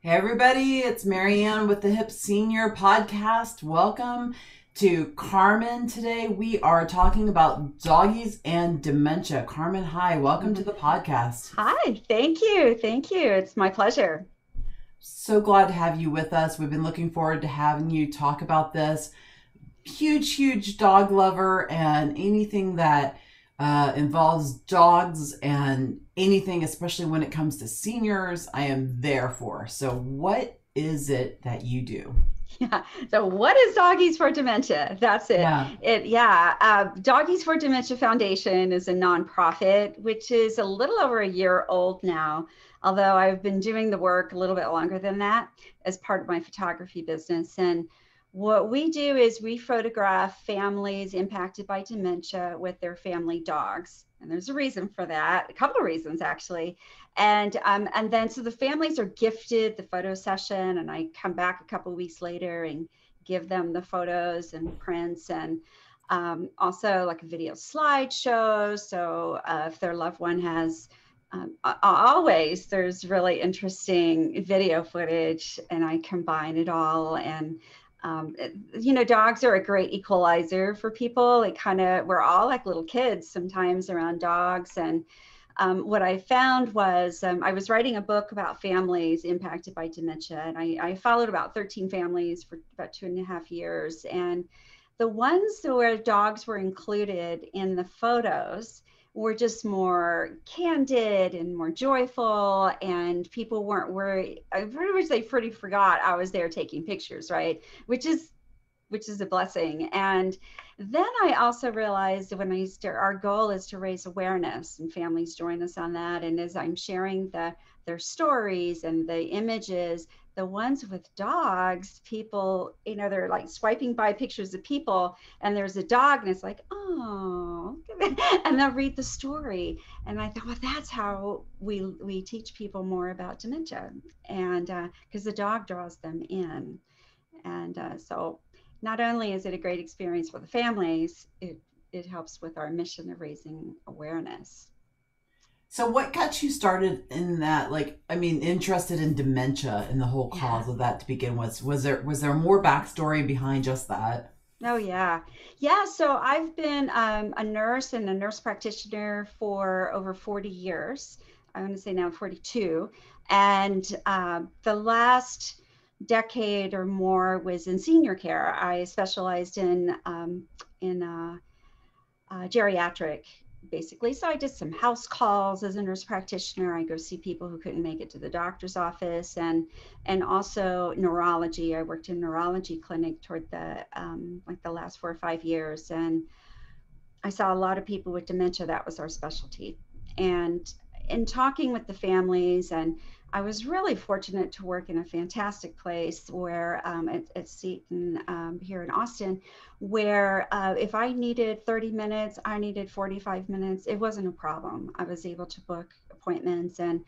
Hey everybody, it's Marianne with the Hip Senior Podcast. Welcome to Carmen. Today we are talking about doggies and dementia. Carmen, hi, welcome to the podcast. Hi, thank you. Thank you. It's my pleasure. So glad to have you with us. We've been looking forward to having you talk about this. Huge dog lover, and anything that involves dogs and anything, especially when it comes to seniors, I am there for. So, what is it that you do? Yeah. So, what is Doggies for Dementia? That's it. Yeah. Doggies for Dementia Foundation is a nonprofit, which is a little over a year old now. Although I've been doing the work a little bit longer than that as part of my photography business. And what we do is we photograph families impacted by dementia with their family dogs. And there's a reason for that, a couple of reasons actually. And then so the families are gifted the photo session, and I come back a couple of weeks later and give them the photos and prints, and also like a video slideshow. So if their loved one has always there's really interesting video footage, and I combine it all. And dogs are a great equalizer for people. We're all like little kids sometimes around dogs. And what I found was I was writing a book about families impacted by dementia, and I followed about 13 families for about 2.5 years. And the ones where dogs were included in the photos were just more candid and more joyful, and people weren't worried. Pretty much they pretty forgot I was there taking pictures, right? Which is a blessing. And then I also realized when our goal is to raise awareness, and families join us on that. And as I'm sharing their stories and the images, the ones with dogs, people, they're like swiping by pictures of people, and there's a dog, and it's like, oh, and they'll read the story. And I thought, well, that's how we teach people more about dementia, and because the dog draws them in. And so not only is it a great experience for the families, it helps with our mission of raising awareness. So, what got you started in that? Interested in dementia and the whole Yeah. cause of that to begin with? Was there more backstory behind just that? Oh, yeah. Yeah. So I've been a nurse and a nurse practitioner for over 40 years. I want to say now 42. And the last decade or more was in senior care. I specialized in geriatric, basically. So I did some house calls as a nurse practitioner. I go see people who couldn't make it to the doctor's office, and also neurology. I worked in neurology clinic toward the like the last 4 or 5 years, and I saw a lot of people with dementia. That was our specialty. And in talking with the families, and I was really fortunate to work in a fantastic place where at Seton here in Austin, where if I needed 30 minutes, I needed 45 minutes. It wasn't a problem. I was able to book appointments, and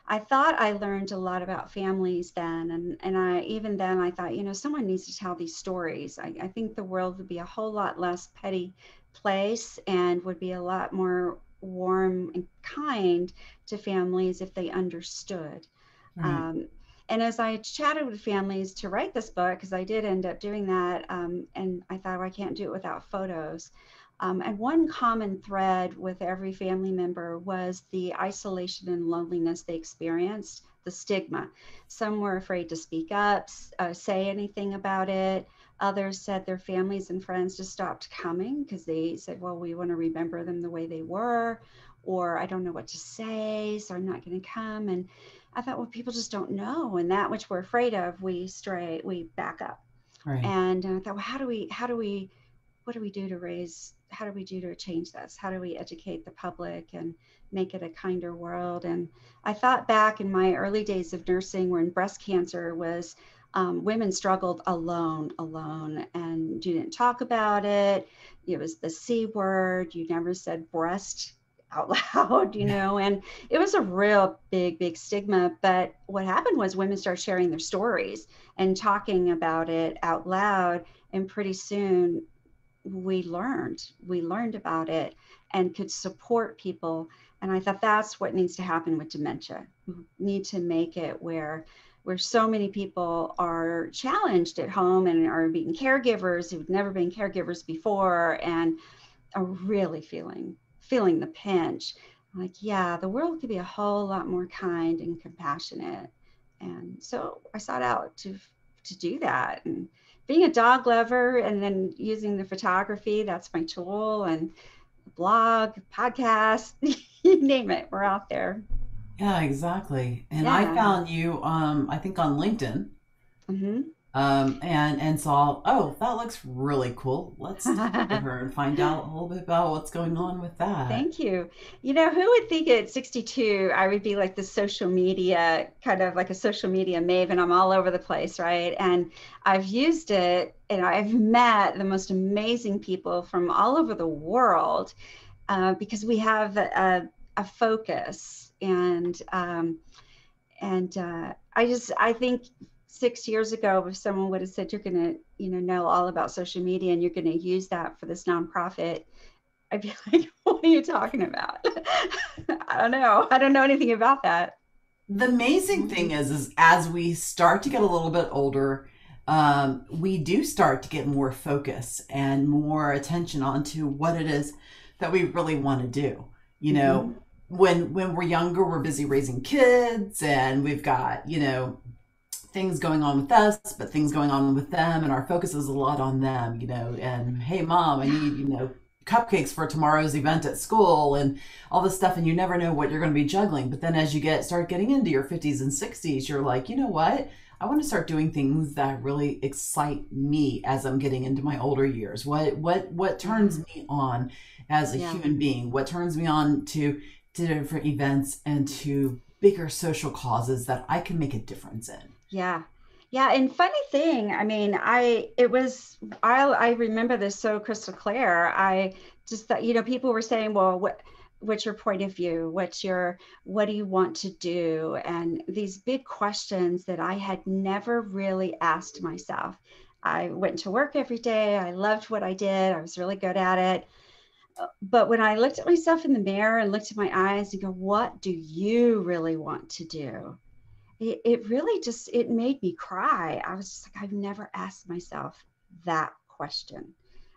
I thought I learned a lot about families then. And I even then I thought, someone needs to tell these stories. I think the world would be a whole lot less petty place, and would be a lot more warm and kind to families if they understood. Right. Um, and as I chatted with families to write this book, because I did end up doing that, and I thought, well, I can't do it without photos. And one common thread with every family member was the isolation and loneliness they experienced, the stigma. Some were afraid to speak up, say anything about it. Others said their families and friends just stopped coming because they said, well, we want to remember them the way they were, or I don't know what to say, so I'm not going to come. And I thought, well, people just don't know. And that which we're afraid of, we back up. Right. And I thought, well, what do we do to how do we do to change this? How do we educate the public and make it a kinder world? And I thought back in my early days of nursing when breast cancer was, women struggled alone, and you didn't talk about it. It was the C word. You never said breast out loud, and it was a real big stigma. But what happened was women started sharing their stories and talking about it out loud. And pretty soon we learned about it and could support people. And I thought that's what needs to happen with dementia. We need to make it where where so many people are challenged at home and are being caregivers who've never been caregivers before and are really feeling the pinch. Like, yeah, the world could be a whole lot more kind and compassionate. And so I sought out to do that. And being a dog lover and then using the photography, that's my tool, and blog, podcast, you name it, we're out there. Yeah, exactly. And I Yeah. found you, I think on LinkedIn, Hmm. and saw, oh, that looks really cool. Let's talk to her and find out a little bit about what's going on with that. Thank you. You know, who would think at 62 I would be like the social media, kind of like a social media maven? I'm all over the place, right? And I've used it and I've met the most amazing people from all over the world, because we have a focus. And I think 6 years ago, if someone would have said you're going to, know all about social media and you're going to use that for this nonprofit, I'd be like, what are you talking about? I don't know. I don't know anything about that. The amazing thing is as we start to get a little bit older, we do start to get more focus and more attention onto what it is that we really want to do. You know, Mm-hmm. when we're younger, we're busy raising kids, and we've got, things going on with us, but things going on with them, and our focus is a lot on them, and hey, mom, I Yeah. need, cupcakes for tomorrow's event at school and all this stuff, and you never know what you're going to be juggling. But then as you start getting into your 50s and 60s, you're like, you know what? I want to start doing things that really excite me as I'm getting into my older years. What turns Yeah. me on as a Yeah. human being? What turns me on to different events and to bigger social causes that I can make a difference in? Yeah. Yeah. And funny thing, I mean, I remember this so crystal clear. I just thought, people were saying, well, what's your point of view? What do you want to do? And these big questions that I had never really asked myself. I went to work every day. I loved what I did. I was really good at it. But when I looked at myself in the mirror and looked at my eyes and go, what do you really want to do? It really just, it made me cry. I was just like, I've never asked myself that question.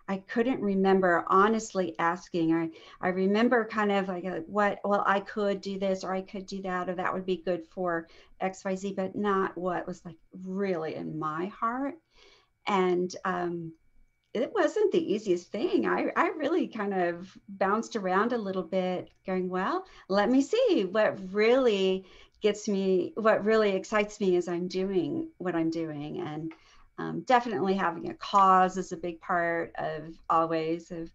I couldn't remember honestly asking. I remember kind of like, well, I could do this or I could do that, or that would be good for XYZ, but not what was like really in my heart. And it wasn't the easiest thing. I really kind of bounced around a little bit, going, well, let me see what really excites me as I'm doing what I'm doing. And definitely having a cause is a big part of always of,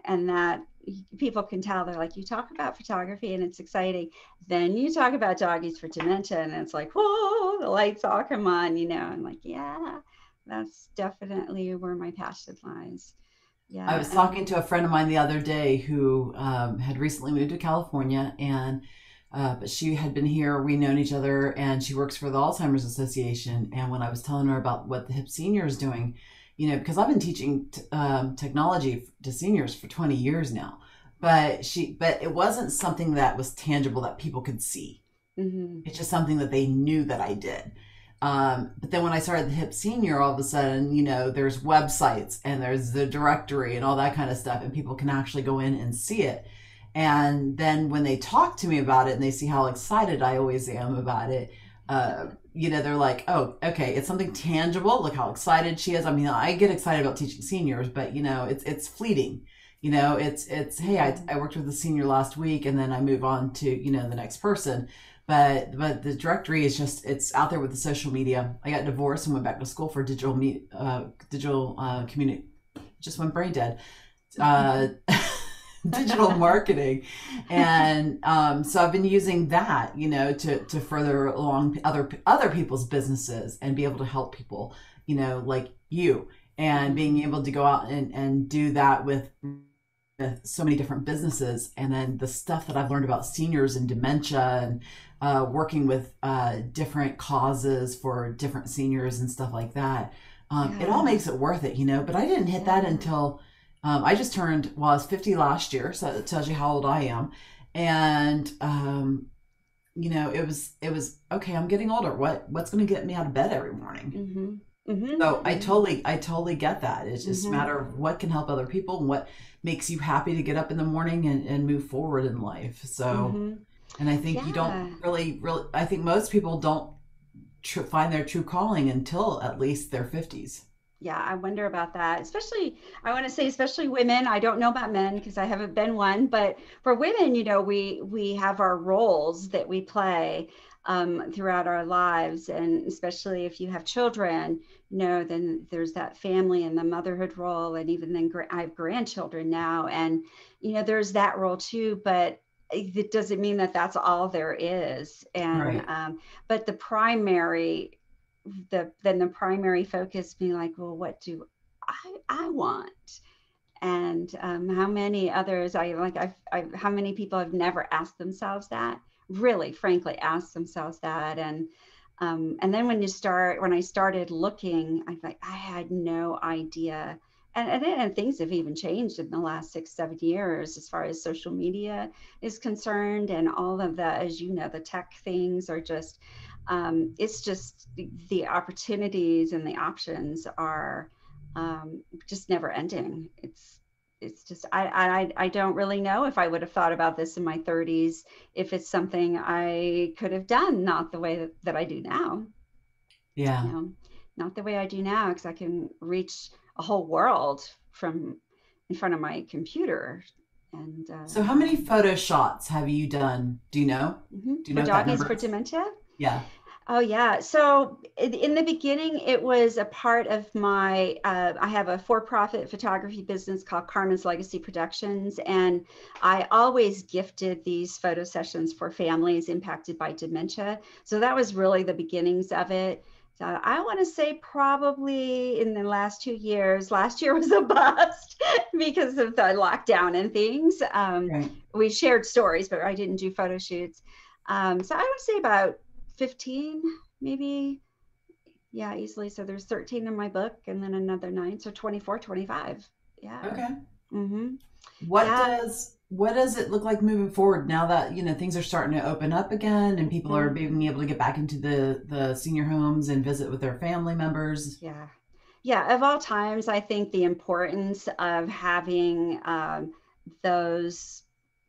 and that people can tell. They're like, you talk about photography and it's exciting. Then you talk about Doggies for Dementia and it's like, whoa, the lights all come on, I'm like, yeah, that's definitely where my passion lies. I Yeah. was talking to a friend of mine the other day who had recently moved to California, and but she had been here. We known each other, and she works for the Alzheimer's Association. And when I was telling her about what the Hip Senior is doing, because I've been teaching technology to seniors for 20 years now, but it wasn't something that was tangible that people could see. Mm-hmm. It's just something that they knew that I did. But then when I started the Hip Senior, all of a sudden, there's websites and there's the directory and all that kind of stuff, and people can actually go in and see it. And then when they talk to me about it and they see how excited I always am about it, they're like, oh, okay, it's something tangible. Look how excited she is. I mean, I get excited about teaching seniors, but it's fleeting. It's hey, I worked with a senior last week, and then I move on to the next person. But the directory is just, it's out there with the social media. I got divorced and went back to school for digital community. Just went brain dead. Uh, Digital marketing, and so I've been using that, to further along other people's businesses and be able to help people, like you, and being able to go out and do that with so many different businesses. And then the stuff that I've learned about seniors and dementia, and working with different causes for different seniors and stuff like that. It all Yeah. makes it worth it, but I didn't hit that Yeah. until I just turned, well, I was 50 last year, so that tells you how old I am. And it was okay, I'm getting older. What's going to get me out of bed every morning? Mm-hmm. Mm-hmm. So Mm-hmm. I totally get that. It's just a Mm-hmm. matter of what can help other people and what makes you happy to get up in the morning and move forward in life. So, Mm-hmm. and I think you don't Yeah. really, I think most people don't find their true calling until at least their 50s. Yeah, I wonder about that. Especially, I want to say, especially women. I don't know about men because I haven't been one, but for women, we have our roles that we play throughout our lives, and especially if you have children, then there's that family and the motherhood role, and even then, I have grandchildren now, and there's that role too. But it doesn't mean that that's all there is, and Right. but the primary focus being like, well, what do I want? And how many others how many people have never asked themselves that, really, frankly, asked themselves that. And then when I started looking, I thought I had no idea. And things have even changed in the last 6, 7 years as far as social media is concerned, and all of the, as you know, the tech things are just, it's just the opportunities and the options are just never ending. It's just I don't really know if I would have thought about this in my 30s, if it's something I could have done, not the way that I do now. Yeah. You know, not the way I do now, because I can reach a whole world from in front of my computer. And So how many photo shots have you done? Do you know? Do you for know what that Doggies number for is? Dementia. Yeah. Oh yeah. So in the beginning, it was a part of my. I have a for-profit photography business called Carmen's Legacy Productions, and I always gifted these photo sessions for families impacted by dementia. So that was really the beginnings of it. So I want to say probably in the last 2 years. Last year was a bust because of the lockdown and things. Right. We shared stories, but I didn't do photo shoots. So I would say about 15, maybe. Yeah, easily. So there's 13 in my book and then another 9. So 24, 25. Yeah. Okay. Mm-hmm. What Yeah. does it look like moving forward now that, things are starting to open up again and people are Mm-hmm. being able to get back into the senior homes and visit with their family members? Yeah. Yeah. Of all times, I think the importance of having those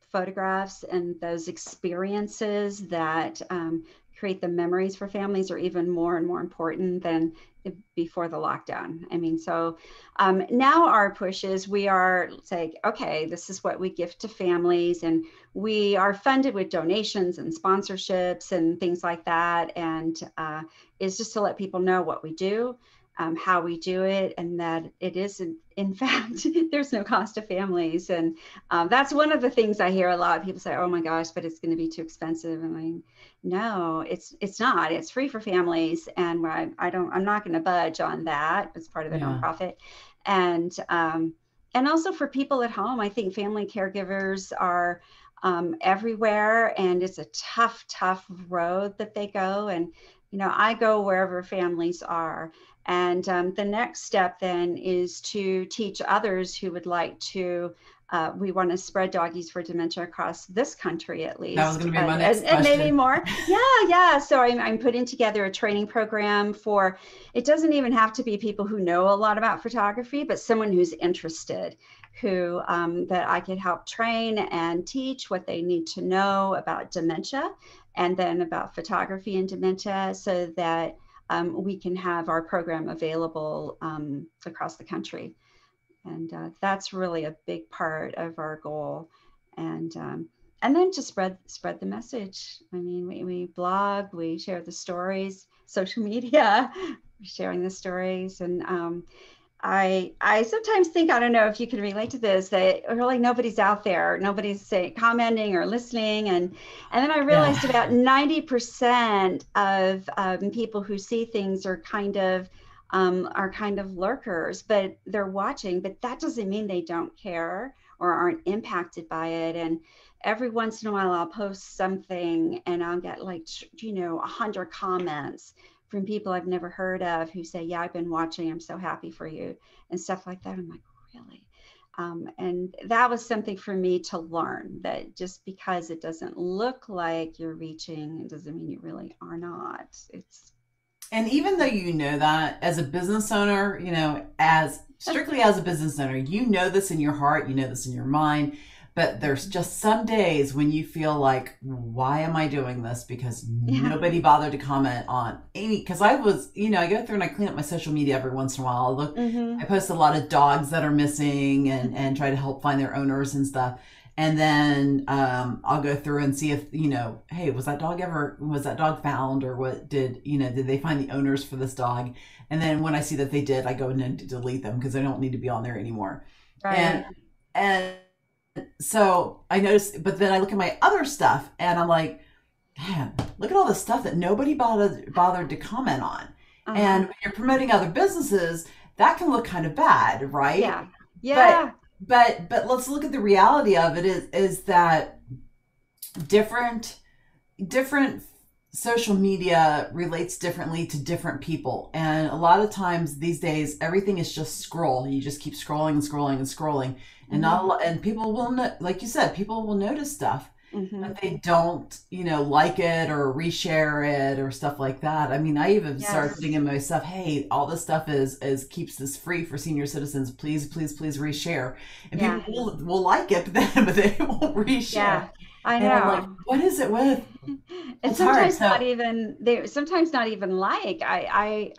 photographs and those experiences that create the memories for families are even more and more important than before the lockdown. I mean, so now our push is we are saying, okay, this is what we gift to families, and we are funded with donations and sponsorships and things like that. And it's just to let people know what we do, how we do it, and that it is, in fact, there's no cost to families. And that's one of the things I hear a lot. People say, "Oh my gosh, but it's going to be too expensive." And I, no, it's not. It's free for families, and I'm not going to budge on that as part of the Yeah. nonprofit. And also for people at home, I think family caregivers are everywhere, and it's a tough, tough road that they go. And I go wherever families are. And the next step then is to teach others who would like to. We want to spread Doggies for Dementia across this country, at That was least, going to be my next and maybe question. more. Yeah, yeah. So I'm putting together a training program for. It doesn't even have to be people who know a lot about photography, but someone who's interested, who that I could help train and teach what they need to know about dementia, and then about photography and dementia, so that we can have our program available across the country. And that's really a big part of our goal. And then to spread the message. I mean, we blog, we share the stories, social media, sharing the stories. And I sometimes think, I don't know if you can relate to this, that really nobody's out there, nobody's commenting or listening. And then I Yeah. realized about 90% of people who see things are kind of lurkers, but they're watching. But that doesn't mean they don't care or aren't impacted by it. And every once in a while, I'll post something and I'll get 100 comments from people I've never heard of who say, "Yeah, I've been watching. I'm so happy for you," and stuff like that. I'm like, really? And that was something for me to learn, that just because it doesn't look like you're reaching, it doesn't mean you really are not. It's And even though you know that as a business owner, as strictly as a business owner, you know this in your heart, you know this in your mind, but there's just some days when you feel like, why am I doing this? Because yeah. nobody bothered to comment on any, because I was, I go through and I clean up my social media every once in a while. Mm-hmm. I post a lot of dogs that are missing and try to help find their owners and stuff. And then I'll go through and see if, hey, was that dog found, or did they find the owners for this dog? And then when I see that they did, I go in and delete them because I don't need to be on there anymore. Right. And so I noticed, but then I look at my other stuff and I'm like, man, look at all the stuff that nobody bothered to comment on. Uh-huh. And when you're promoting other businesses, that can look kind of bad, right? Yeah. Yeah. But let's look at the reality of it is that different social media relates differently to different people. And a lot of times these days, everything is just scroll. You just keep scrolling and scrolling and scrolling. And and people will, like you said, people will notice stuff, but they don't, like it or reshare it or stuff like that. I mean, I even started putting in my stuff, hey, all this stuff is keeps this free for senior citizens. Please, please, please reshare. And people will like it, but they won't reshare. Yeah, I know. And I'm like, what is it with? And sometimes not even sometimes not even like I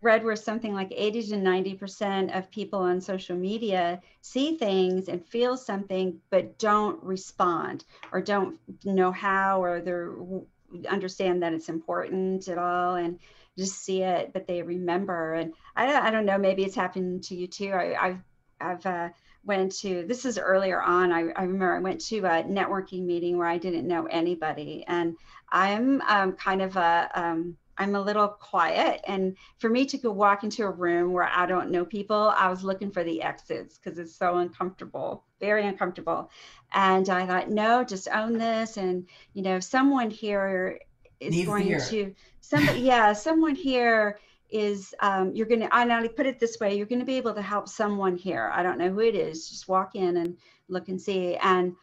read where something like 80 to 90% of people on social media see things and feel something but don't respond or don't know how, or they understand that it's important at all, and just see it but they remember. And I don't know, maybe it's happened to you too. I've went to, this is earlier on, I remember I went to a networking meeting where I didn't know anybody, and I'm kind of I'm a little quiet, and for me to go walk into a room where I don't know people, I was looking for the exits because it's so uncomfortable, very uncomfortable. And I thought, no, just own this. And, someone here is going to, someone here is, you're going to, I put it this way, you're going to be able to help someone here. I don't know who it is. Just walk in and look and see. And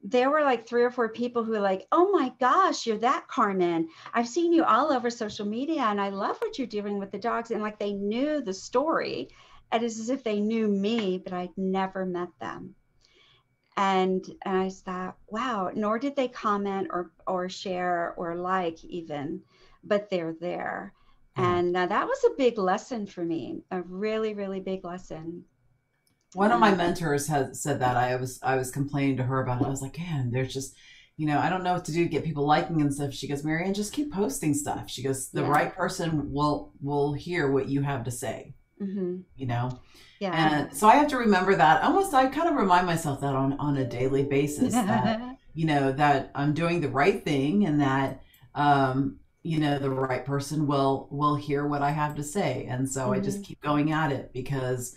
there were like 3 or 4 people who were like, oh my gosh, you're that Carmen. I've seen you all over social media and I love what you're doing with the dogs. And like they knew the story. And it's as if they knew me, but I'd never met them. And I thought, wow, nor did they comment or share or like even, but they're there. And that was a big lesson for me, a really, really big lesson. One of my mentors has said that. I was complaining to her about it. I was like, man, there's just, I don't know what to do to get people liking and stuff. She goes, Marianne, just keep posting stuff. She goes, the right person will hear what you have to say, Yeah. And so I have to remember that. I kind of remind myself that on a daily basis that, that I'm doing the right thing, and that, the right person will hear what I have to say. And so I just keep going at it because,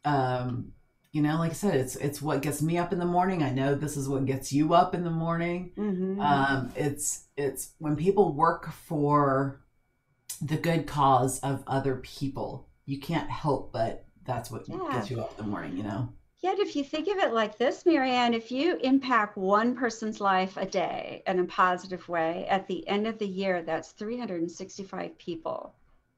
like I said, it's what gets me up in the morning. I know this is what gets you up in the morning. It's when people work for the good cause of other people, you can't help but that's what gets you up in the morning, Yet if you think of it like this, Marianne, if you impact one person's life a day in a positive way, at the end of the year, that's 365 people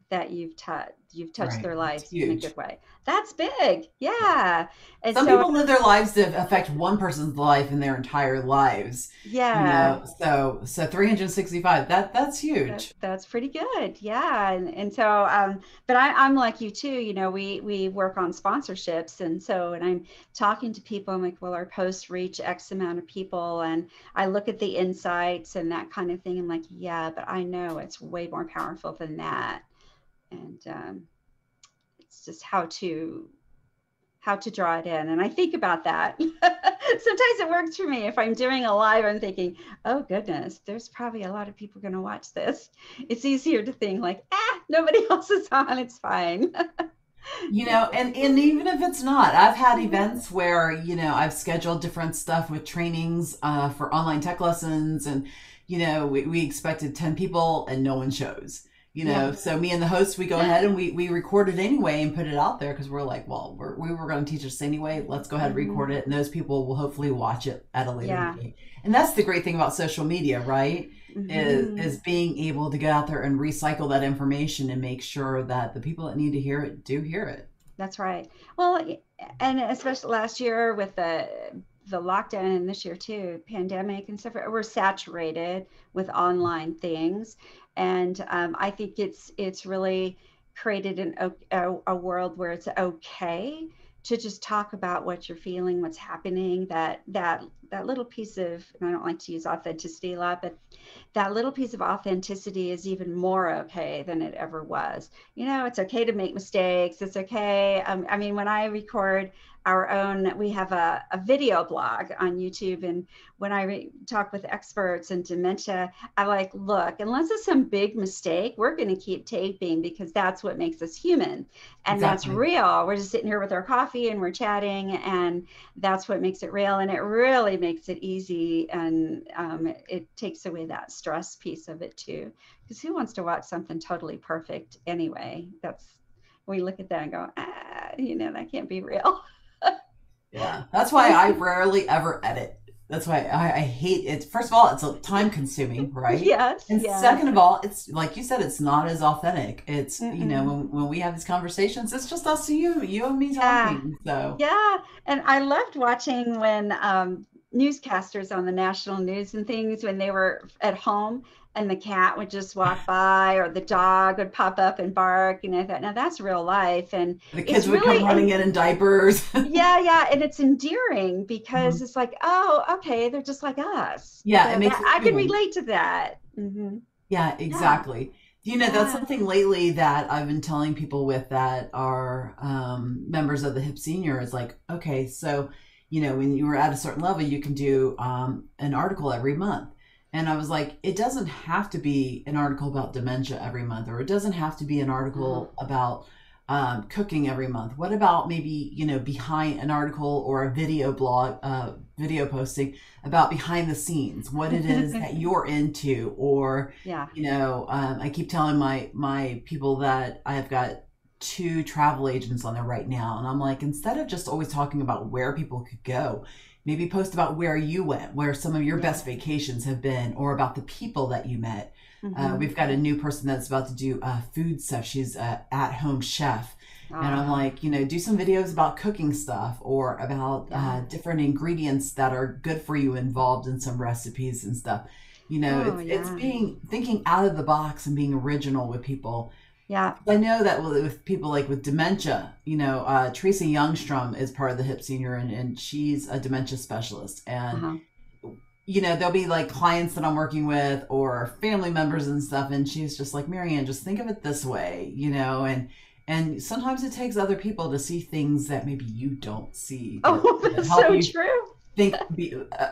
that you've touched their lives in a good way. That's big. Yeah. And some people live their lives to affect one person's life in their entire lives. Yeah. So 365, that's huge. That's pretty good. Yeah. And so, but I'm like you too, we work on sponsorships. And so, and I'm talking to people, I'm like, well, our posts reach X amount of people. And I look at the insights and that kind of thing. I'm like, yeah, but I know it's way more powerful than that. And it's just how to draw it in. And I think about that. Sometimes it works for me. If I'm doing a live, I'm thinking, oh goodness, there's probably a lot of people going to watch this. It's easier to think like, nobody else is on, it's fine. And even if it's not, I've had events where, I've scheduled different stuff with trainings for online tech lessons, and, we expected 10 people and no one shows. Yeah. So me and the host, we go ahead and we record it anyway and put it out there because we're like, well, we were going to teach this anyway. Let's go ahead and Hmm. record it. And those people will hopefully watch it at a later Yeah. date. And that's the great thing about social media, right? Hmm. Is being able to get out there and recycle that information and make sure that the people that need to hear it do hear it. That's right. Well, and especially last year with the lockdown, and this year too, pandemic and stuff, we're saturated with online things, and I think it's really created a world where it's okay to just talk about what you're feeling, what's happening. That little piece of, and I don't like to use authenticity a lot, but that little piece of authenticity is even more okay than it ever was. It's okay to make mistakes. It's okay. I mean, when I record our own, we have a video blog on YouTube. And when I talk with experts in dementia, I like, look, unless it's some big mistake, we're going to keep taping because that's what makes us human. And that's Exactly. real. We're just sitting here with our coffee and we're chatting, and that's what makes it real. And it really makes it easy. And it takes away that stress piece of it too. Because who wants to watch something totally perfect anyway? We look at that and go, that can't be real. Yeah. That's why I rarely ever edit. That's why I hate it. First of all, it's a time consuming, right? Yes, And yes. second of all, it's like you said, it's not as authentic. It's, Mm-mm. when we have these conversations, it's just us and you and me Yeah, talking. So, yeah. And I loved watching when newscasters on the national news and things, when they were at home and the cat would just walk by or the dog would pop up and bark. And I thought, now that's real life. And the kids it's would come really, running in diapers. yeah, yeah. And it's endearing because Mhm. it's like, oh, okay, they're just like us. Yeah, it makes That it I can human. relate to that. Hmm. Yeah, Yeah, exactly. That's yeah. something lately that I've been telling people with that are members of the Hip Senior is like, okay, so, when you were at a certain level, you can do an article every month. And I was like, it doesn't have to be an article about dementia every month, or it doesn't have to be an Uh-huh. article about cooking every month. What about maybe, behind an article or a video blog, video posting about behind the scenes, what it is that you're into, or Yeah. I keep telling my people that I've got two travel agents on there right now, and I'm like, instead of just always talking about where people could go, maybe post about where you went, where some of your best Yes. vacations have been, or about the people that you met. Hmm. We've got a new person that's about to do food stuff. She's a at-home chef. And I'm Ah, like, do some videos about cooking stuff or about yeah. different ingredients that are good for you involved in some recipes and stuff. Oh, It's yeah. being thinking out of the box and being original with people. Yeah. I know that with people like with dementia, Teresa Youngstrom is part of the Hip Senior, and she's a dementia specialist. And Uh-huh. there'll be like clients that I'm working with or family members and stuff, and she's just like, Marianne, just think of it this way, and sometimes it takes other people to see things that maybe you don't see Oh, to that's help so you true. think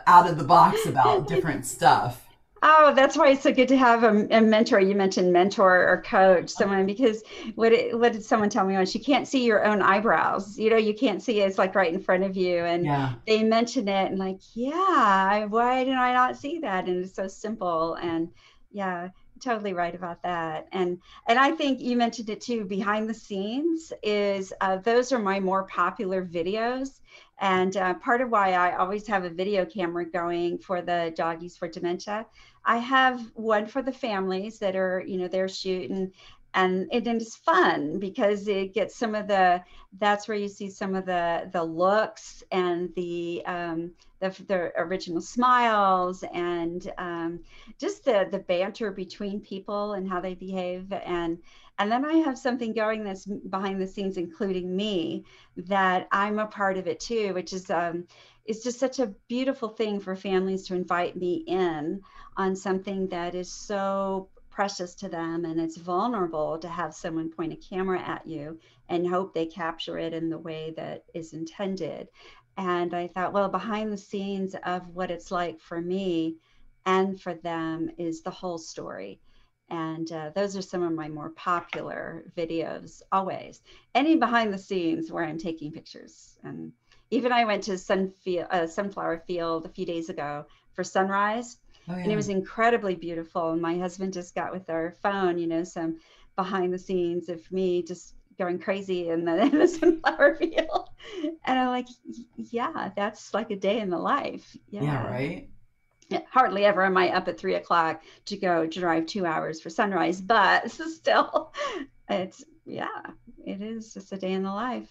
out of the box about different stuff. Oh, that's why it's so good to have a mentor. You mentioned mentor or coach, someone, because what did someone tell me once? You can't see your own eyebrows. You can't see it. It's like right in front of you. And Yeah. they mention it and like, yeah, why did I not see that? And it's so simple. And yeah, totally right about that. And I think you mentioned it too. Behind the scenes is those are my more popular videos. And part of why I always have a video camera going for the Doggies for Dementia. I have one for the families that are, they're shooting, and it's fun because it gets that's where you see some of the looks and the original smiles, and just the banter between people and how they behave. And then I have something going that's behind the scenes, including me, that I'm a part of it too, which is it's just such a beautiful thing for families to invite me in on something that is so precious to them, and it's vulnerable to have someone point a camera at you and hope they capture it in the way that is intended. And I thought, well, behind the scenes of what it's like for me and for them is the whole story. And those are some of my more popular videos always. Any behind the scenes where I'm taking pictures. And even I went to sunflower field a few days ago for sunrise. Oh And it yeah. was incredibly beautiful. And my husband just got with our phone, some behind the scenes of me just going crazy in the sunflower field. And I'm like, yeah, that's like a day in the life. Yeah, Yeah. right. Yeah, hardly ever am I up at 3 o'clock to go drive 2 hours for sunrise, but still, yeah, it is just a day in the life.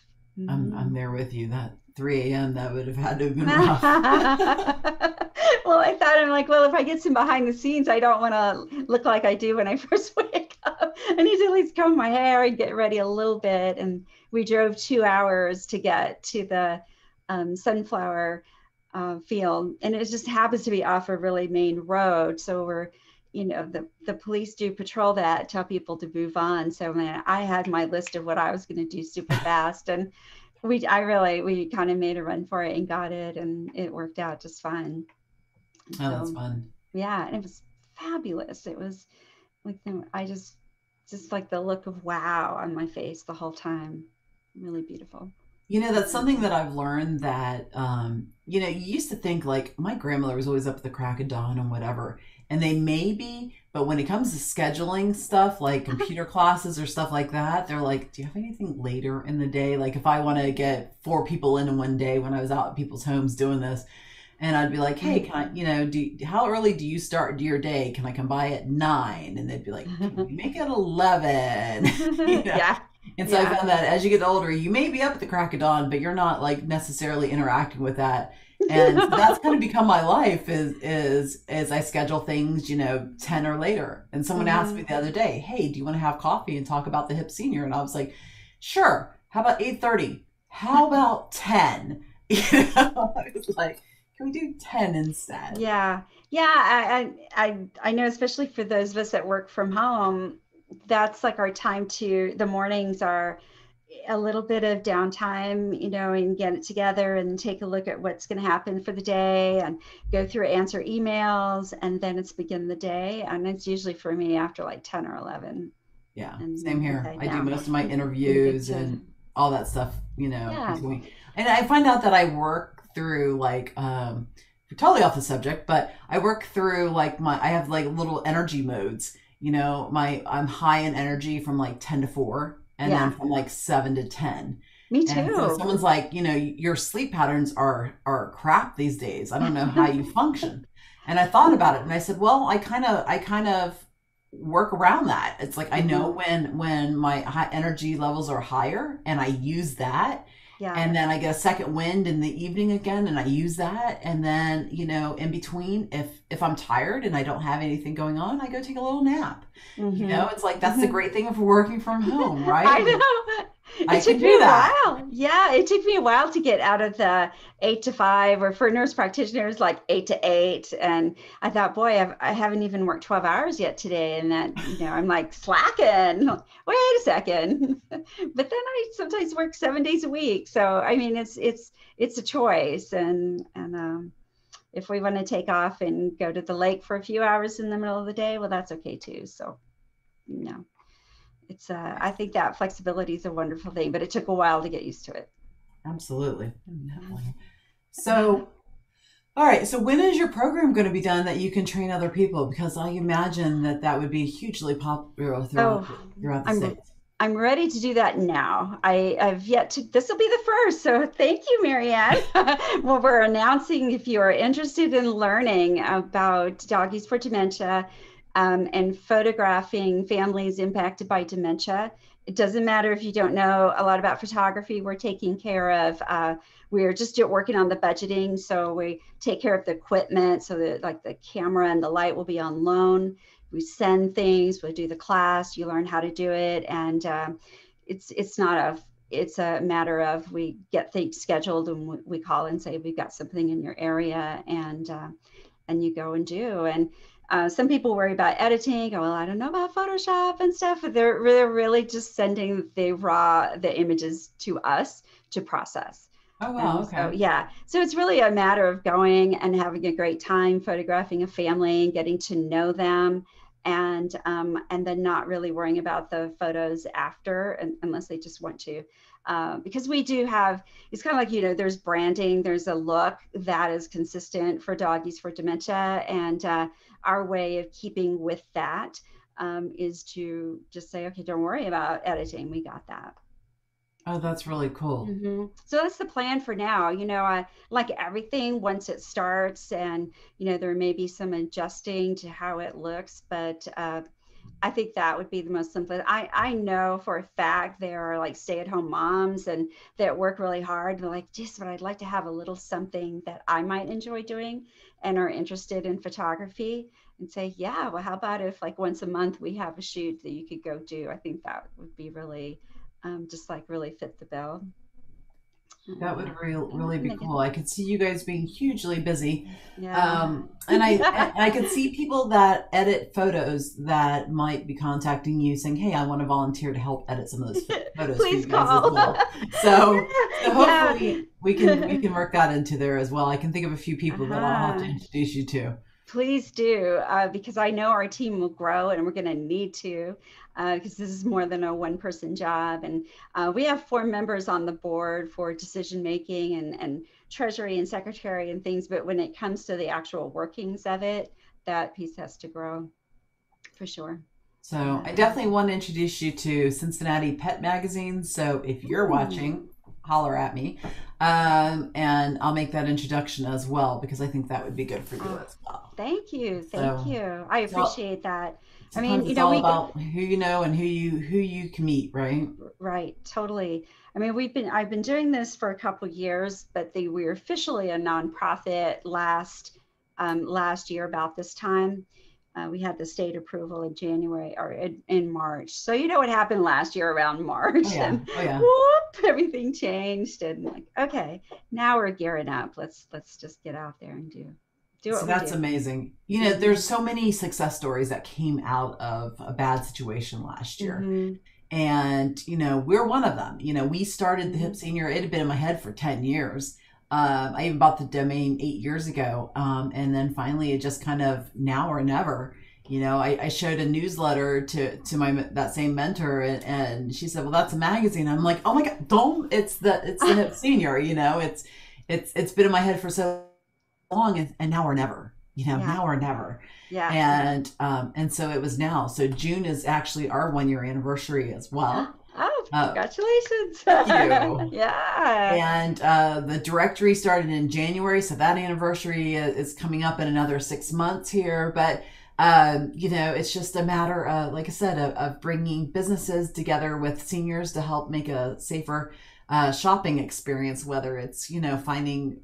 I'm Mhm. there with you. That 3 a.m. that would have had to have been Well, rough. I thought, I'm like, well, if I get some behind the scenes, I don't want to look like I do when I first wake up. I need to at least comb my hair and get ready a little bit. And we drove 2 hours to get to the sunflower field, and it just happens to be off a really main road. So the police do patrol that, tell people to move on. So man, I had my list of what I was going to do super fast, and we kind of made a run for it and got it, and it worked out just fine. And Oh, that's so fun. yeah, and it was fabulous. It was like I just like the look of wow on my face the whole time. Really beautiful. That's Really something beautiful. that I've learned that, you used to think like my grandmother was always up at the crack of dawn and whatever. And they may be, but when it comes to scheduling stuff like computer classes or stuff like that, they're like, do you have anything later in the day? Like if I want to get 4 people in one day when I was out at people's homes doing this, and I'd be like, hey, can I, how early do you start your day? Can I come by at 9? And they'd be like, can we make it 11? you know? Yeah, And so I yeah. found that as you get older, you may be up at the crack of dawn, but you're not like necessarily interacting with that. And so that's kind of become my life is I schedule things, 10 or later. And someone asked me Hmm. the other day, hey, do you want to have coffee and talk about the hip senior? And I was like, sure. How about 8:30? How about 10? I was like, can we do 10 instead? Yeah, yeah. I know, especially for those of us that work from home, that's like our time to. The mornings are a little bit of downtime, and get it together and take a look at what's going to happen for the day and go through, answer emails, and then it's begin the day. And it's usually for me after like 10 or 11, Yeah, and same here. okay, I do now most of my we get interviews to. and all that stuff, Yeah. between. And I find out that I work through like we're totally off the subject, but I work through like I have like little energy modes. I'm high in energy from like 10 to 4 and then Yeah, from like 7 to 10. me And so too. someone's like, your sleep patterns are crap these days. I don't know how you function. And I thought about it and I said, well, I kind of work around that. It's like I know Hmm. when my high energy levels are higher and I use that, Yeah. and then I get a second wind in the evening again and I use that, and then in between, if I'm tired and I don't have anything going on, I go take a little nap. Hmm. It's like that's the great thing of working from home, right? I know. I It can took me do a that. while. Yeah, it took me a while to get out of the 8 to 5, or for nurse practitioners, like 8 to 8. And I thought, boy, I haven't even worked 12 hours yet today. And that, I'm like slacking. Wait a second. But then I sometimes work 7 days a week. So, I mean, it's a choice. And if we want to take off and go to the lake for a few hours in the middle of the day, well, that's okay too. So, you know it's I think that flexibility is a wonderful thing, but it took a while to get used to it. Absolutely. Definitely. So, all right. So, when is your program going to be done that you can train other people? Because I imagine that that would be hugely popular throughout Oh, throughout the i'm states. I'm ready to do that now. I've yet to. This will be the first, so thank you, Marianne. Well, we're announcing, if you are interested in learning about Doggies for Dementia, and photographing families impacted by dementia. It doesn't matter if you don't know a lot about photography. We're taking care of. We're just working on the budgeting, so we take care of the equipment, so that like the camera and the light will be on loan. We send things, we do the class, you learn how to do it. And it's not it's a matter of, we get things scheduled and we call and say we've got something in your area, and you go and do. And some people worry about editing. Go, well, I don't know about Photoshop and stuff, but they're really just sending the images to us to process. Oh wow. And so, Okay. yeah, so it's really a matter of going and having a great time photographing a family and getting to know them, and then not really worrying about the photos after, unless they just want to. Because we do have, it's kind of like, there's branding, there's a look that is consistent for Doggies for Dementia. And our way of keeping with that is to just say, okay, don't worry about editing. We got that. Oh, that's really cool. So that's the plan for now. I like everything once it starts, and there may be some adjusting to how it looks, but I think that would be the most simple. I know for a fact there are like stay-at-home moms and that work really hard. They're like, just but I'd like to have a little something that I might enjoy doing and are interested in photography, and say, yeah, well, how about if like once a month we have a shoot that you could go do? I think that would be really just like really fit the bill. That And would yeah, really and be they get, cool. I could see you guys being hugely busy. yeah. And I could see people that edit photos that might be contacting you saying, "Hey, I want to volunteer to help edit some of those photos for Please you guys as call. well." So, so Yeah. hopefully we can work that into there as well. I can think of a few people that I'll have to Uh-huh. introduce you to. Please do, because I know our team will grow and we're going to need to, because this is more than a one-person job. And we have 4 members on the board for decision making and treasury and secretary and things. But when it comes to the actual workings of it, that piece has to grow for sure. So I Yeah. definitely want to introduce you to Cincinnati Pet Magazine. So if you're watching, Ooh, holler at me, and I'll make that introduction as well because I think that would be good for you oh, as well. thank you. Thank So, you. I so appreciate that. I mean, sometimes it's all about who you know and who you can meet, right? right, totally. I mean, I've been doing this for a couple years, but we were officially a nonprofit last year about this time. We had the state approval in January or in March. So you know what happened last year around Oh March, yeah, and oh yeah. whoop, everything changed. And like, okay, now we're gearing up. Let's just get out there and do So what we that's do. amazing. You know, Mm-hmm. there's so many success stories that came out of a bad situation last year. Mm-hmm. And, you know, we're one of them. You know, we started the Hip Mm-hmm. Senior, it had been in my head for 10 years. I even bought the domain 8 years ago. And then finally it just kind of now or never. You know, I showed a newsletter to my that same mentor, and she said, "Well, that's a magazine." I'm like, "Oh my God, don't! It's the Hip Senior." You know, it's been in my head for so long, and now or never. You know, Yeah, now or never. yeah. And so it was now. So June is actually our 1 year anniversary as well. Oh, Uh, congratulations. thank you. Yeah. And the directory started in January, so that anniversary is coming up in another 6 months here. But you know, it's just a matter of, like I said, of bringing businesses together with seniors to help make a safer shopping experience. Whether it's, you know, finding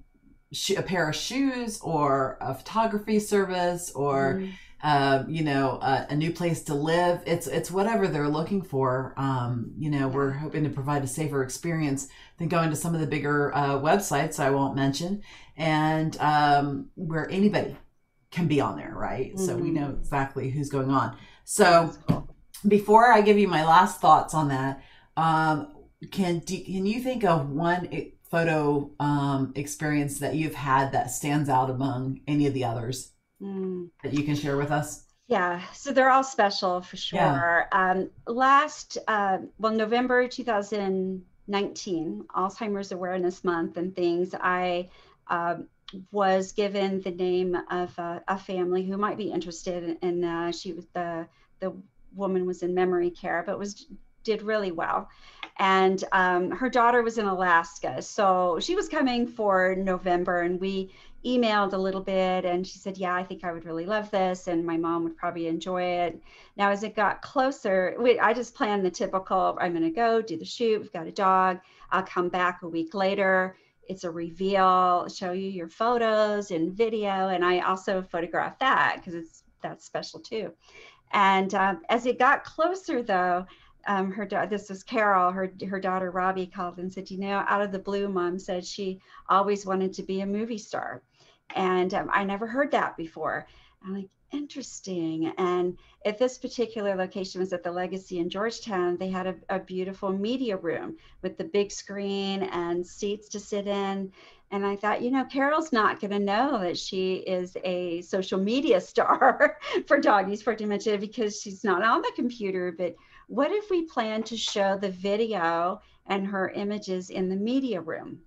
a pair of shoes or a photography service or Mhm. you know, a new place to live. It's whatever they're looking for. You know, we're Yeah. hoping to provide a safer experience than going to some of the bigger websites I won't mention, and where anybody can be on there, right? So we know Mhm. exactly who's going on. That's So cool. before I give you my last thoughts on that, um, can you think of one photo experience that you've had that stands out among any of the others Mm. that you can share with us? Yeah, so they're all special for Yeah. sure. November 2019, Alzheimer's Awareness Month and things, I um, was given the name of a family who might be interested in, she was the woman was in memory care, but did really well. And her daughter was in Alaska. So she was coming for November, and we emailed a little bit, and she said, yeah, I think I would really love this, and my mom would probably enjoy it. Now as it got closer, I just planned the typical, I'm going to go do the shoot, we've got a dog, I'll come back a week later, it's a reveal, show you your photos and video, and I also photograph that because that's special too. And as it got closer, though, this was Carol, her daughter Robbie called and said, out of the blue, Mom said she always wanted to be a movie star, and I never heard that before. I'm like, interesting. And at this particular location was at the Legacy in Georgetown. They had a beautiful media room with the big screen and seats to sit in. And I thought, Carol's not going to know that she is a social media star for Doggies for Dementia because she's not on the computer. But what if we plan to show the video and her images in the media room?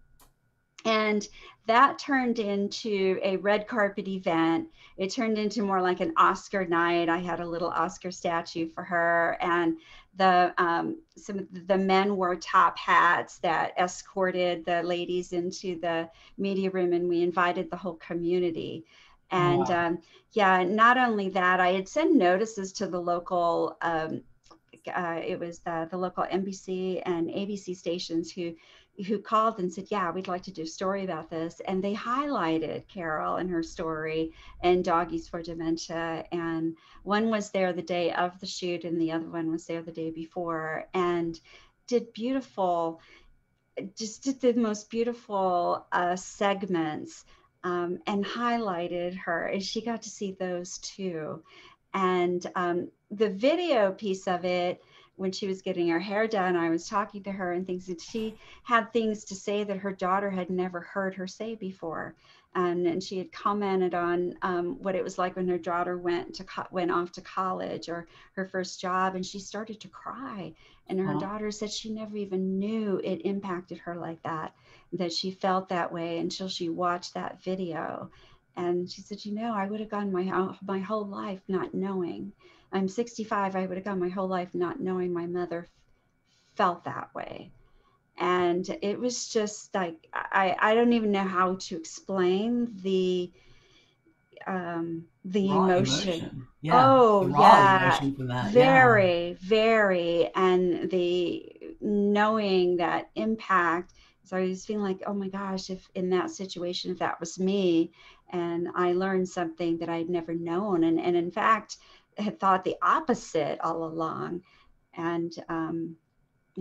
And that turned into a red carpet event. It turned into more like an Oscar night. I had a little Oscar statue for her, and some of the men wore top hats that escorted the ladies into the media room, and we invited the whole community. Oh, And wow. yeah, not only that, I had sent notices to the local it was the local NBC and ABC stations who called and said, yeah, we'd like to do a story about this. And they highlighted Carol and her story and Doggies for Dementia. And one was there the day of the shoot, and the other one was there the day before, and did beautiful, just did the most beautiful segments, and highlighted her. And she got to see those too. And the video piece of it, when she was getting her hair done, I was talking to her and things, and she had things to say that her daughter had never heard her say before. And she had commented on what it was like when her daughter went off to college, or her first job, and she started to cry. And her Oh, daughter said she never even knew it impacted her like that she felt that way until she watched that video. And she said, I would have gone my whole life not knowing. I'm 65. I would have gone my whole life not knowing my mother felt that way. And it was just like, I don't even know how to explain the raw emotion. emotion. Yeah. The Oh, raw yeah, emotion from that. Yeah. very, very. And the knowing that impact. So I was feeling like, oh my gosh, if in that situation, if that was me, and I learned something that I'd never known, and in fact, had thought the opposite all along. And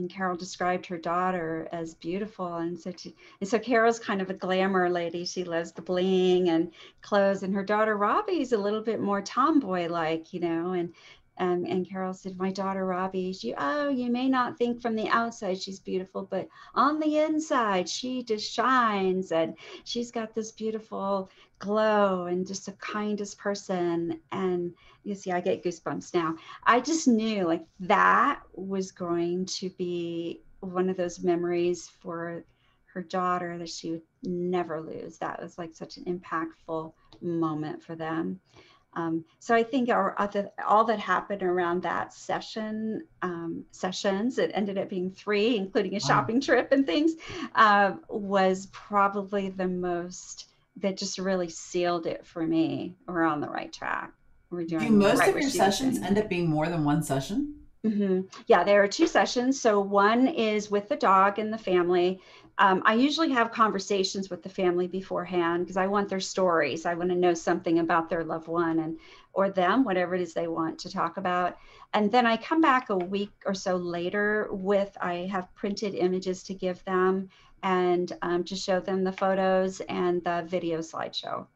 Carol described her daughter as beautiful. And so Carol's kind of a glamour lady. She loves the bling and clothes. And her daughter Robbie's a little bit more tomboy like, and Carol said, my daughter Robbie, you may not think from the outside she's beautiful, but on the inside she just shines, and she's got this beautiful glow, and just the kindest person. And you see, I get goosebumps now. I just knew like that was going to be one of those memories for her daughter that she would never lose. That was like such an impactful moment for them. So I think all that happened around that sessions, it ended up being 3, including a Wow. shopping trip and things, was probably the most that just really sealed it for me. We're on the right track. We're Do doing most right of what your she was sessions saying. end up being more than one session? Yeah, there are 2 sessions. So one is with the dog and the family. I usually have conversations with the family beforehand because I want their stories. I want to know something about their loved one and or them, whatever it is they want to talk about. And then I come back a week or so later I have printed images to give them, and to show them the photos and the video slideshow.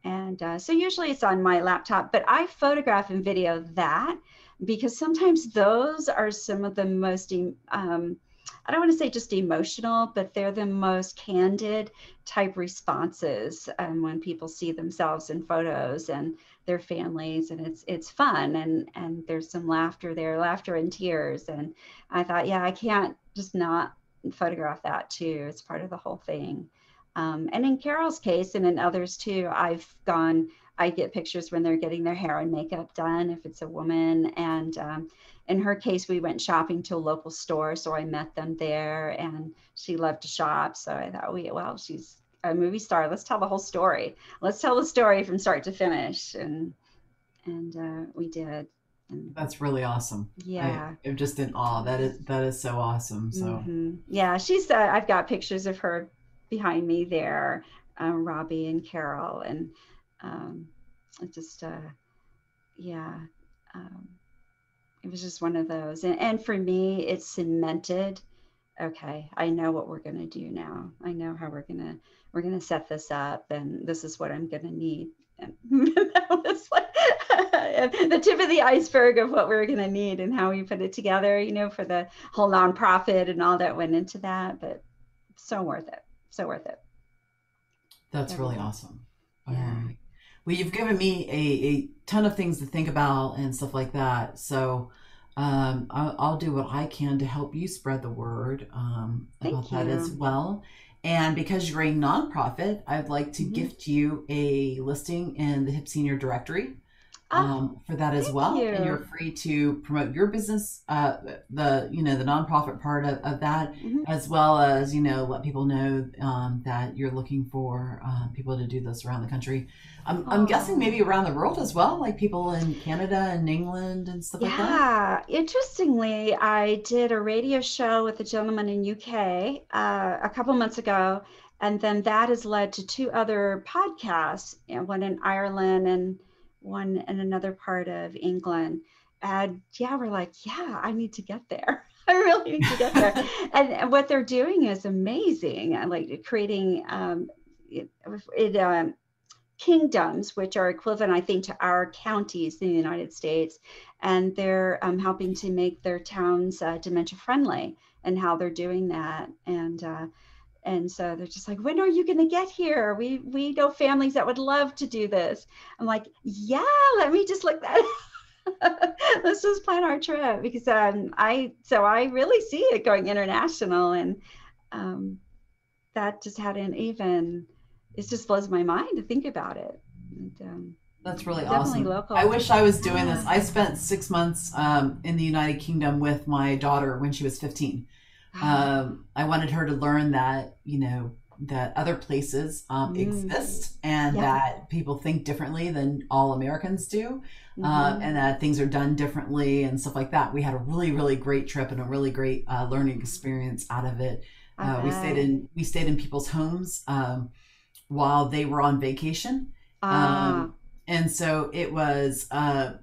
And so usually it's on my laptop, but I photograph and video that because sometimes those are some of the most, I don't want to say just emotional, but they're the most candid type responses when people see themselves in photos and their families, and it's fun, and there's some laughter there, laughter and tears. And I thought, yeah, I can't just not photograph that too. It's part of the whole thing. And in Carol's case, and in others too, I get pictures when they're getting their hair and makeup done, if it's a woman. And in her case, we went shopping to a local store. So I met them there, and she loved to shop. So I thought, she's a movie star. Let's tell the whole story. Let's tell the story from start to finish. And we did. And That's really awesome. yeah, I'm just in it awe. was. That is so awesome. So Yeah, I've got pictures of her behind me there, Robbie and Carol, and um, it just, yeah, um, it was just one of those. And for me, it cemented. Okay, I know what we're gonna do now. I know how we're gonna set this up, and this is what I'm gonna need. And that was like the tip of the iceberg of what we were gonna need and how we put it together, for the whole nonprofit and all that went into that. But so worth it. So worth it. that's really Everything. awesome. All Yeah. right. Well, you've given me a ton of things to think about and stuff like that. So I'll do what I can to help you spread the word Thank about that as you. well. And because you're a nonprofit, I'd like to Mhm. gift you a listing in the HIP Senior Directory Oh, for that as thank well. And you're you. free to promote your business, the nonprofit part of that, Mhm. as well as, let people know that you're looking for people to do this around the country. I'm guessing Oh. maybe around the world as well, like people in Canada and England and stuff like that. Yeah, interestingly, I did a radio show with a gentleman in UK a couple months ago, and then that has led to two other podcasts, one in Ireland and one in another part of England. And yeah, we're like, yeah, I need to get there. I really need to get there. And what they're doing is amazing. I like creating it, it kingdoms, which are equivalent, I think, to our counties in the United States. And they're helping to make their towns dementia friendly and how they're doing that. And so they're just like, when are you going to get here? We know families that would love to do this. I'm like, yeah, let me just look that. Let's just plan our trip because I really see it going international and um, that just hadn't even it just blows my mind to think about it. And, That's really definitely awesome. I local. wish I was doing this. Yeah. I spent 6 months in the United Kingdom with my daughter when she was 15. Ah, I wanted her to learn that, that other places mm, exist and yeah. that people think differently than all Americans do, Mm-hmm. and that things are done differently and stuff like that. We had a really, really great trip and a really great learning experience out of it. I We stayed bet. in people's homes while they were on vacation. Ah, Um, and so it was an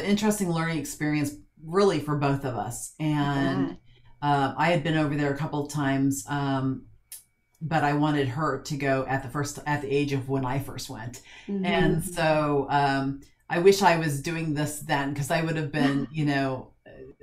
interesting learning experience really for both of us. I And bet. I had been over there a couple of times, but I wanted her to go at the age of when I first went. Mm-hmm. And so I wish I was doing this then because I would have been,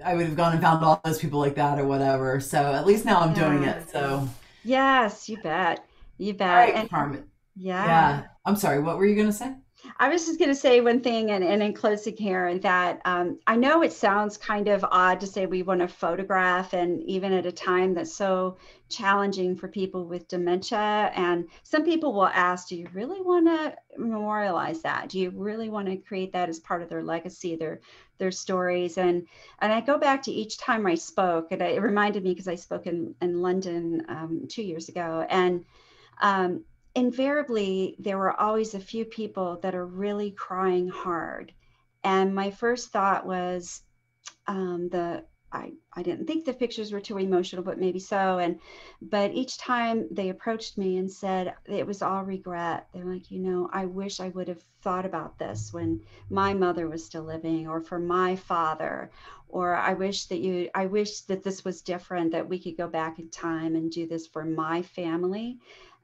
I would have gone and found all those people like that or whatever. So at least now I'm doing Yeah. it. So, Yes, you bet. You all bet. right, And Carmen. yeah. Yeah. I'm sorry. What were you going to say? I was just going to say one thing, and in closing here, that I know it sounds kind of odd to say we want to photograph, and even at a time that's so challenging for people with dementia. And some people will ask, do you really want to memorialize that? Do you really want to create that as part of their legacy, their stories? And I go back to each time I spoke, and it reminded me because I spoke in London 2 years ago, and um, invariably, there were always a few people that are really crying hard. And my first thought was the I didn't think the pictures were too emotional, but maybe so. But each time they approached me and said it was all regret. They're like, I wish I would have thought about this when my mother was still living, or for my father, or I wish that this was different, that we could go back in time and do this for my family.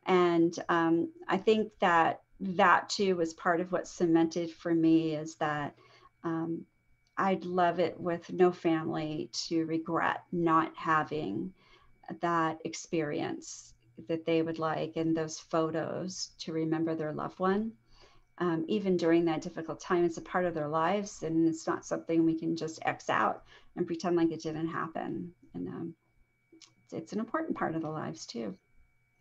And I think that too was part of what cemented for me is that um, I'd love it with no family to regret not having that experience that they would like and those photos to remember their loved one. Even during that difficult time, it's a part of their lives and it's not something we can just X out and pretend like it didn't happen. And it's an important part of the lives too.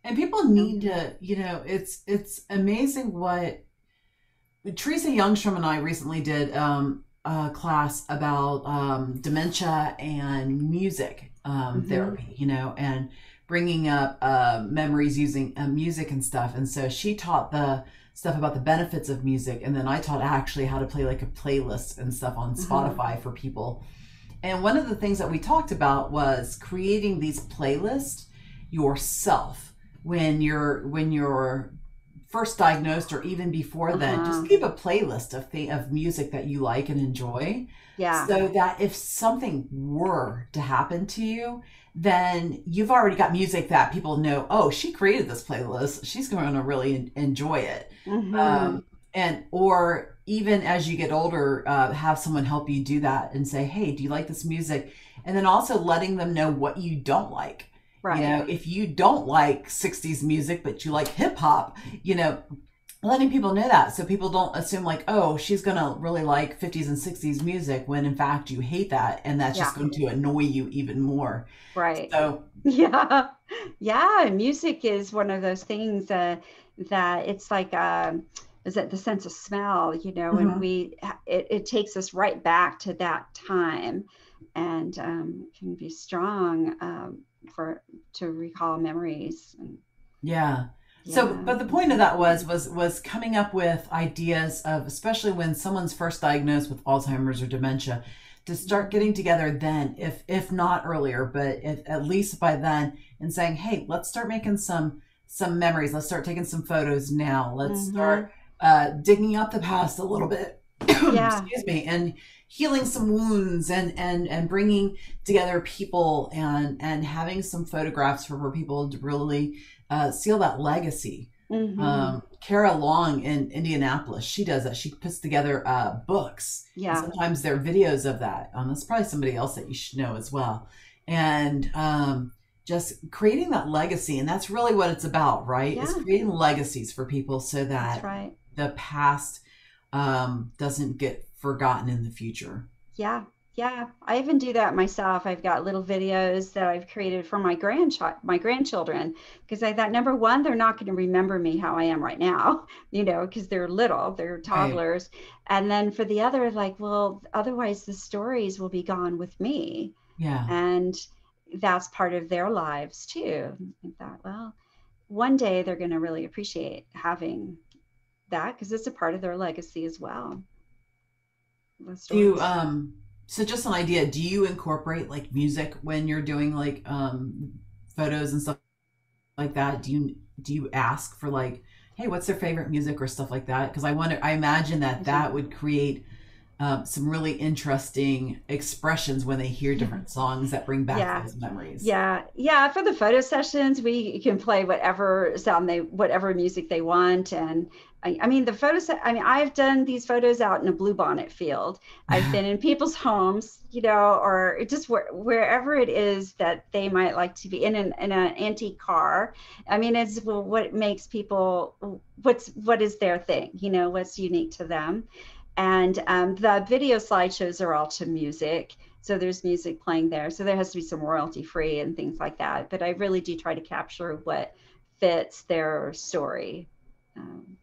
And people need to, it's amazing what Teresa Youngstrom and I recently did a class about dementia and music Mm-hmm. therapy, and bringing up memories using music and stuff. And so she taught the stuff about the benefits of music, and then I taught actually how to play like a playlist and stuff on Uh-huh. Spotify for people. And one of the things that we talked about was creating these playlists yourself when you're first diagnosed or even before then. Just Uh-huh. keep a playlist of music that you like and enjoy, Yeah. so that if something were to happen to you, then you've already got music that people know, oh, she created this playlist, she's going to really enjoy it. Mm-hmm. And or even as you get older, have someone help you do that and say, hey, do you like this music? And then also letting them know what you don't like. Right. If you don't like 60s music but you like hip hop, you know letting people know that, so people don't assume like, oh, she's gonna really like 50s and 60s music, when in fact you hate that, and that's Yeah, just going to annoy you even more. right. So Yeah. Yeah, music is one of those things that it's like is it the sense of smell, and mhm. it takes us right back to that time, and can be strong for to recall memories. And Yeah. So, yeah. but the point of that was coming up with ideas of, especially when someone's first diagnosed with Alzheimer's or dementia, to start getting together then, if not earlier, but if, at least by then, and saying, "Hey, let's start making some memories. Let's start taking some photos now. Let's Mm-hmm. start digging up the past a little bit." Yeah. Excuse me, and healing some wounds, and bringing together people, and having some photographs for people to really seal that legacy. Mm-hmm. Kara Long in Indianapolis, she does that. She puts together books, and Yeah. sometimes there are videos of that. That's probably somebody else that you should know as well. And just creating that legacy, and that's really what it's about, right? Is Yeah. creating legacies for people, so That's that right. the past doesn't get forgotten in the future. Yeah, yeah. I even do that myself. I've got little videos that I've created for my grandchildren, because I thought, number one, they're not going to remember me how I am right now, because they're little, they're Right. toddlers. And then for the other, like, well, otherwise the stories will be gone with me. Yeah. And that's part of their lives too. I thought, well, one day they're going to really appreciate having that, because it's a part of their legacy as well, the Do you stories. so just an idea, do you incorporate like music when you're doing like photos and stuff like that? Do you ask for like, hey, what's their favorite music or stuff like that? Because I imagine I that do. that would create some really interesting expressions when they hear different songs that bring back Yeah. those memories. Yeah. Yeah. For the photo sessions, we can play whatever music they want. And I mean, I mean, I've done these photos out in a bluebonnet field. I've been in people's homes, or just wherever it is that they might like to be in an antique car. I mean, it's what makes people, what is their thing, what's unique to them. And the video slideshows are all to music. So there's music playing there. So there has to be some royalty free and things like that. But I really do try to capture what fits their story. Um,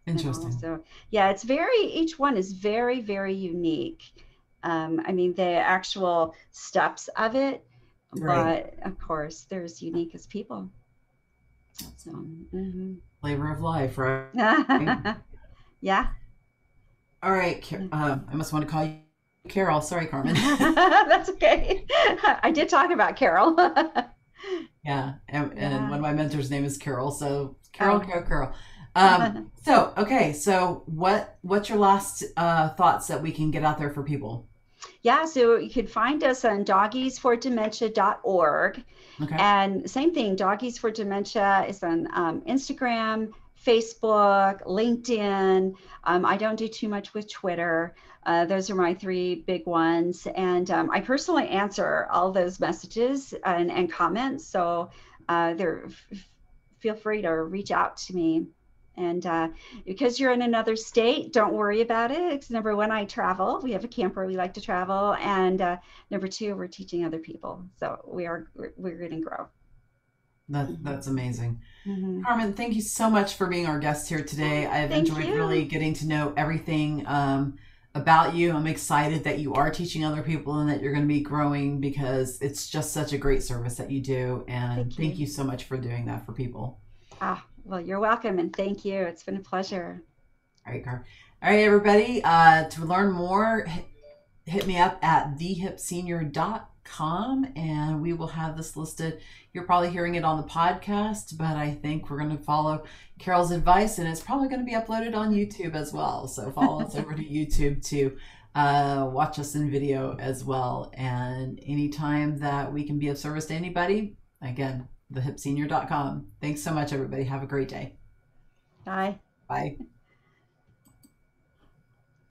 and Interesting. also, yeah, each one is very, very unique. I mean, the actual steps of it, Right. but of course, they're as unique as people. So, mhm. Flavor of life, right? Yeah. All right. I must want to call you Carol. Sorry, Carmen. That's okay. I did talk about Carol. Yeah, and Yeah. one of my mentors' name is Carol. So Carol, Oh. Carol, Carol. So okay, so what's your last thoughts that we can get out there for people? Yeah, so you could find us on doggiesfordementia.org. Okay. And same thing, Doggies for Dementia is on Instagram, Facebook, LinkedIn. I don't do too much with Twitter. Those are my three big ones. And I personally answer all those messages and comments. So feel free to reach out to me. And because you're in another state, don't worry about it. It's number one, I travel. We have a camper. We like to travel. And number two, we're teaching other people. So we're going to grow. Mhm. That's amazing. Mhm. Carmen, thank you so much for being our guest here today. I've Thank enjoyed really you. getting to know everything about you. I'm excited that you are teaching other people and that you're going to be growing, because it's just such a great service that you do. And Thank thank you. you so much for doing that for people. Well, you're welcome. And thank you. It's been a pleasure. All right, Carmen. All right, everybody. To learn more, hit me up at thehipsenior.com, and we will have this listed. You're probably hearing it on the podcast, but I think we're going to follow Carol's advice, and it's probably going to be uploaded on YouTube as well. So follow us over to YouTube to watch us in video as well. And anytime that we can be of service to anybody, again, thehipsenior.com. Thanks so much, everybody. Have a great day. Bye. Bye.